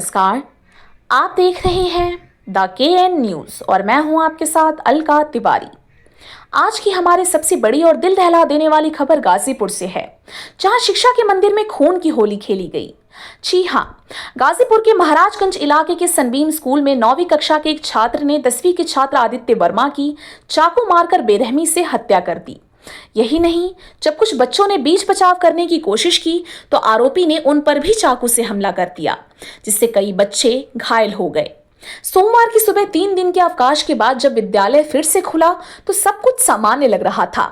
नमस्कार। आप देख रहे हैं द के एन न्यूज़ और मैं हूं आपके साथ अलका तिवारी। आज की हमारे सबसे बड़ी और दिल दहला देने वाली खबर गाजीपुर से है, जहां शिक्षा के मंदिर में खून की होली खेली गई। जी हां, गाजीपुर के महाराजगंज इलाके के सनबीम स्कूल में 9वीं कक्षा के एक छात्र ने 10वीं के छात्र आदित्य वर्मा की चाकू मारकर बेरहमी से हत्या कर दी। यही नहीं, जब कुछ बच्चों ने बीच बचाव करने की कोशिश की तो आरोपी ने उन पर भी चाकू से हमला कर दिया, जिससे कई बच्चे घायल हो गए। सोमवार की सुबह 3 दिन के अवकाश के बाद जब विद्यालय फिर से खुला तो सब कुछ सामान्य लग रहा था।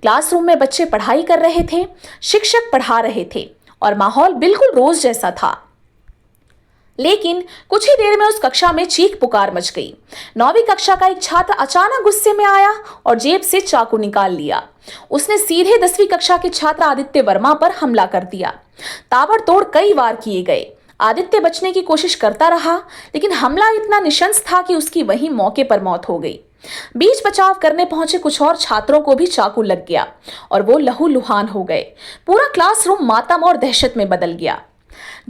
क्लासरूम में बच्चे पढ़ाई कर रहे थे, शिक्षक पढ़ा रहे थे और माहौल बिल्कुल रोज जैसा था। लेकिन कुछ ही देर में उस कक्षा में चीख पुकार मच गई। 9वीं कक्षा का एक छात्र अचानक गुस्से में आया और जेब से चाकू निकाल लिया। उसने सीधे 10वीं कक्षा के छात्र आदित्य वर्मा पर हमला कर दिया। ताबड़तोड़ कई वार किए गए। आदित्य बचने की कोशिश करता रहा, लेकिन हमला इतना निशंस था कि उसकी वहीं मौके पर मौत हो गई। बीच बचाव करने पहुंचे कुछ और छात्रों को भी चाकू लग गया और वो लहूलुहान हो गए। पूरा क्लासरूम मातम और दहशत में बदल गया।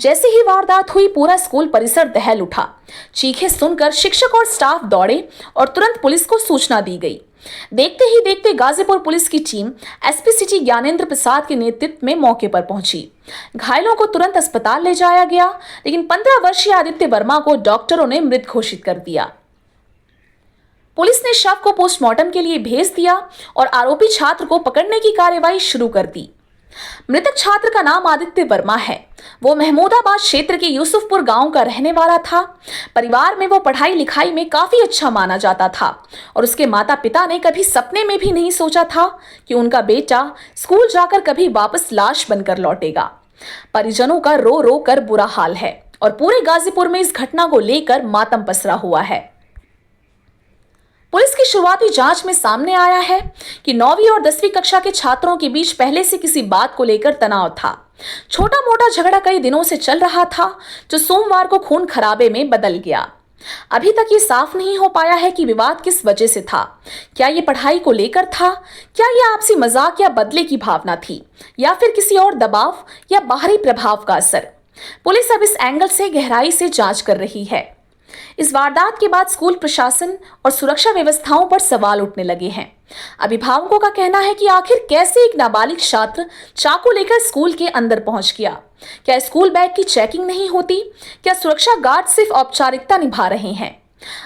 जैसे ही वारदात हुई, पूरा स्कूल परिसर दहल उठा। चीखें सुनकर शिक्षक और स्टाफ दौड़े और तुरंत पुलिस को सूचना दी गई। देखते ही देखते गाजीपुर पुलिस की टीम एसपी सिटी ज्ञानेंद्र प्रसाद के नेतृत्व में मौके पर पहुंची। घायलों को तुरंत अस्पताल ले जाया गया, लेकिन 15 वर्षीय आदित्य वर्मा को डॉक्टरों ने मृत घोषित कर दिया। पुलिस ने शव को पोस्टमार्टम के लिए भेज दिया और आरोपी छात्र को पकड़ने की कार्यवाही शुरू कर दी। मृतक छात्र का नाम आदित्य वर्मा है। वो महमूदाबाद क्षेत्र के यूसुफपुर गांव का रहने वाला था। परिवार में वो पढ़ाई लिखाई में काफी अच्छा माना जाता था और उसके माता पिता ने कभी सपने में भी नहीं सोचा था कि उनका बेटा स्कूल जाकर कभी वापस लाश बनकर लौटेगा। परिजनों का रो रो कर बुरा हाल है और पूरे गाजीपुर में इस घटना को लेकर मातम पसरा हुआ है। पुलिस की शुरुआती जांच में सामने आया है कि 9वीं और 10वीं कक्षा के छात्रों के बीच पहले से किसी बात को लेकर तनाव था। छोटा मोटा झगड़ा कई दिनों से चल रहा था, जो सोमवार को खून खराबे में बदल गया। अभी तक ये साफ नहीं हो पाया है कि विवाद किस वजह से था। क्या ये पढ़ाई को लेकर था, क्या ये आपसी मजाक या बदले की भावना थी, या फिर किसी और दबाव या बाहरी प्रभाव का असर। पुलिस अब इस एंगल से गहराई से जांच कर रही है। इस वारदात के बाद स्कूल प्रशासन और सुरक्षा व्यवस्थाओं पर सवाल उठने लगे हैं। अभिभावकों का कहना है कि आखिर कैसे एक नाबालिग छात्र चाकू लेकर स्कूल के अंदर पहुंच गया। क्या स्कूल बैग की चेकिंग नहीं होती? क्या सुरक्षा गार्ड सिर्फ औपचारिकता निभा रहे हैं?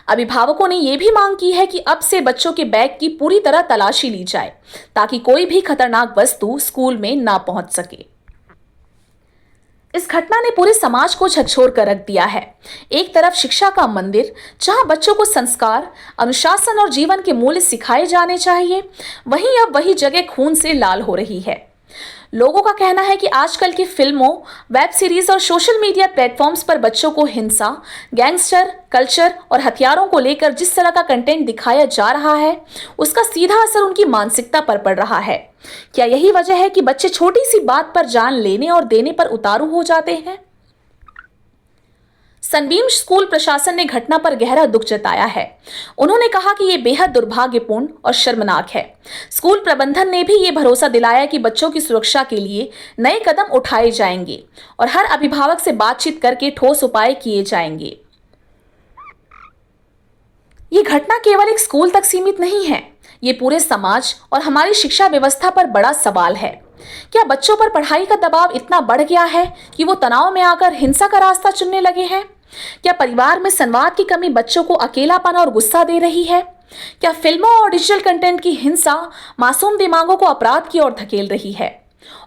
अभिभावकों ने यह भी मांग की है कि अब से बच्चों के बैग की पूरी तरह तलाशी ली जाए, ताकि कोई भी खतरनाक वस्तु स्कूल में ना पहुंच सके। इस घटना ने पूरे समाज को झकझोर कर रख दिया है। एक तरफ शिक्षा का मंदिर, जहां बच्चों को संस्कार, अनुशासन और जीवन के मूल्य सिखाए जाने चाहिए, वहीं अब वही जगह खून से लाल हो रही है। लोगों का कहना है कि आजकल की फिल्मों, वेब सीरीज और सोशल मीडिया प्लेटफॉर्म्स पर बच्चों को हिंसा, गैंगस्टर कल्चर और हथियारों को लेकर जिस तरह का कंटेंट दिखाया जा रहा है, उसका सीधा असर उनकी मानसिकता पर पड़ रहा है। क्या यही वजह है कि बच्चे छोटी सी बात पर जान लेने और देने पर उतारू हो जाते हैं? सनबीम स्कूल प्रशासन ने घटना पर गहरा दुख जताया है। उन्होंने कहा कि यह बेहद दुर्भाग्यपूर्ण और शर्मनाक है। स्कूल प्रबंधन ने भी ये भरोसा दिलाया कि बच्चों की सुरक्षा के लिए नए कदम उठाए जाएंगे और हर अभिभावक से बातचीत करके ठोस उपाय किए जाएंगे। ये घटना केवल एक स्कूल तक सीमित नहीं है, ये पूरे समाज और हमारी शिक्षा व्यवस्था पर बड़ा सवाल है। क्या बच्चों पर पढ़ाई का दबाव इतना बढ़ गया है कि वो तनाव में आकर हिंसा का रास्ता चुनने लगे हैं? क्या परिवार में संवाद की कमी बच्चों को अकेलापन और गुस्सा दे रही है? क्या फिल्मों और डिजिटल कंटेंट की हिंसा मासूम दिमागों को अपराध की ओर धकेल रही है?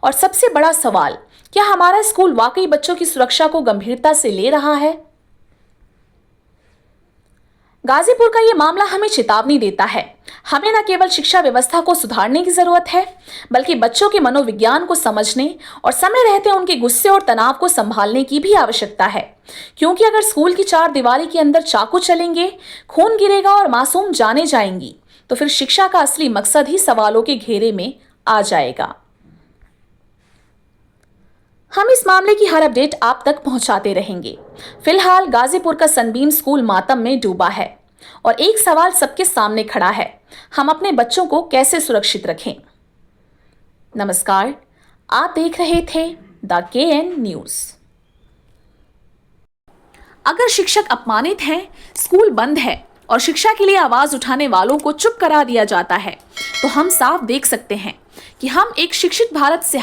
और सबसे बड़ा सवाल, क्या हमारा स्कूल वाकई बच्चों की सुरक्षा को गंभीरता से ले रहा है? गाजीपुर का ये मामला हमें चेतावनी देता है। हमें न केवल शिक्षा व्यवस्था को सुधारने की जरूरत है, बल्कि बच्चों के मनोविज्ञान को समझने और समय रहते उनके गुस्से और तनाव को संभालने की भी आवश्यकता है। क्योंकि अगर स्कूल की चार दीवारी के अंदर चाकू चलेंगे, खून गिरेगा और मासूम जाने जाएंगी, तो फिर शिक्षा का असली मकसद ही सवालों के घेरे में आ जाएगा। हम इस मामले की हर अपडेट आप तक पहुंचाते रहेंगे। फिलहाल गाजीपुर का सनबीम स्कूल मातम में डूबा है और एक सवाल सबके सामने खड़ा है, हम अपने बच्चों को कैसे सुरक्षित रखें? नमस्कार, आप देख रहे थे द के एन न्यूज़। अगर शिक्षक अपमानित हैं, स्कूल बंद है और शिक्षा के लिए आवाज उठाने वालों को चुप करा दिया जाता है, तो हम साफ देख सकते हैं कि हम एक शिक्षित भारत से